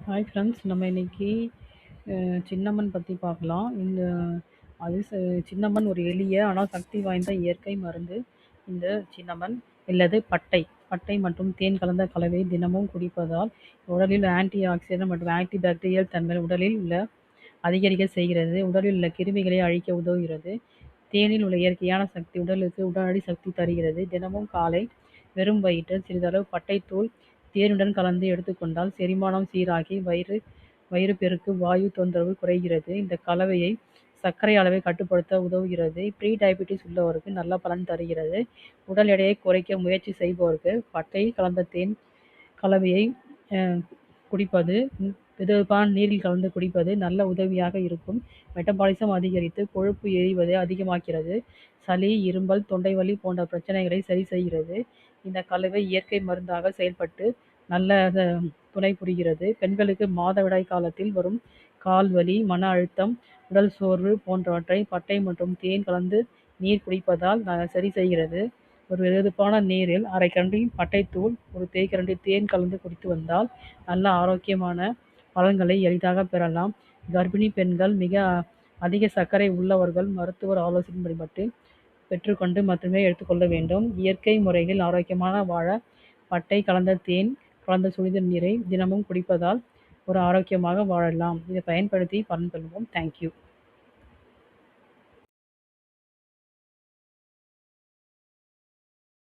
Hi friends, நம்ம இன்னைக்கு சின்னம்மன் பற்றி பார்க்கலாம். அது சின்னம்மன் ஒரு எளிய ஆனால் சக்தி வாய்ந்த இயற்கை மருந்து. இந்த சின்னம்மன் இல்லது பட்டை பட்டை மற்றும் தேன் கலந்த கலவை தினமும் குடிப்பதால் உடலில் ஆன்டி ஆக்சிடென்ட் மற்றும் ஆன்டி பாக்டீரியல் தன்மை உடலில் உள்ள அதிகரிக்க செய்கிறது. உடலில் உள்ள கிருமிகளை அழிக்க உதவுகிறது. தேனில் உள்ள இயற்கையான சக்தி உடலுக்கு உடனடி சக்தி தருகிறது. தினமும் காலை வெறும் வயிற்றில் சிறிதளவு பட்டைத்தூள் தேனுடன் கலந்து எடுத்துக்கொண்டால் செரிமானம் சீராகி வயிறு பெருக்கு வாயு தொந்தரவு குறைகிறது. இந்த கலவையை சர்க்கரை அளவை கட்டுப்படுத்த உதவுகிறது. ப்ரீ டயபெட்டிஸ் உள்ளவருக்கு நல்ல பலன் தருகிறது. உடல் எடையை குறைக்க முயற்சி செய்பவருக்கு பட்டை கலந்த தேன் கலவையை குடிப்பது, வெதுவெதுப்பான நீரில் கலந்து குடிப்பது நல்ல உதவியாக இருக்கும். மெட்டபாலிசம் அதிகரித்து கொழுப்பு எரிவதை அதிகமாக்கிறது. சளி, இருமல், தொண்டை வலி போன்ற பிரச்சனைகளை சரி செய்கிறது. இந்த கலவை இயற்கை மருந்தாக செயல்பட்டு நல்ல துணை புரிகிறது. பெண்களுக்கு மாதவிடாய் காலத்தில் வரும் கால் வலி, மன அழுத்தம், உடல் சோர்வு போன்றவற்றை பட்டை மற்றும் தேன் கலந்து நீர் குடிப்பதால் சரி செய்கிறது. ஒரு வெதுவெதுப்பான நீரில் அரை கரண்டி பட்டைத்தூள், ஒரு தேய்கரண்டி தேன் கலந்து குடித்து வந்தால் நல்ல ஆரோக்கியமான பலன்களை எளிதாக பெறலாம். கர்ப்பிணி பெண்கள், மிக அதிக சர்க்கரை உள்ளவர்கள் மருத்துவர் ஆலோசனைப்படி மட்டும் பெற்றுக்கொண்டு மட்டுமே எடுத்துக்கொள்ள வேண்டும். இயற்கை முறையில் ஆரோக்கியமான வாழ பட்டை கலந்த தேன் கலந்த சுடுதண்ணீரை நீரை தினமும் குடிப்பதால் ஒரு ஆரோக்கியமாக வாழலாம். இதை பயன்படுத்தி பலன் பெறுவோம். தேங்க்யூ.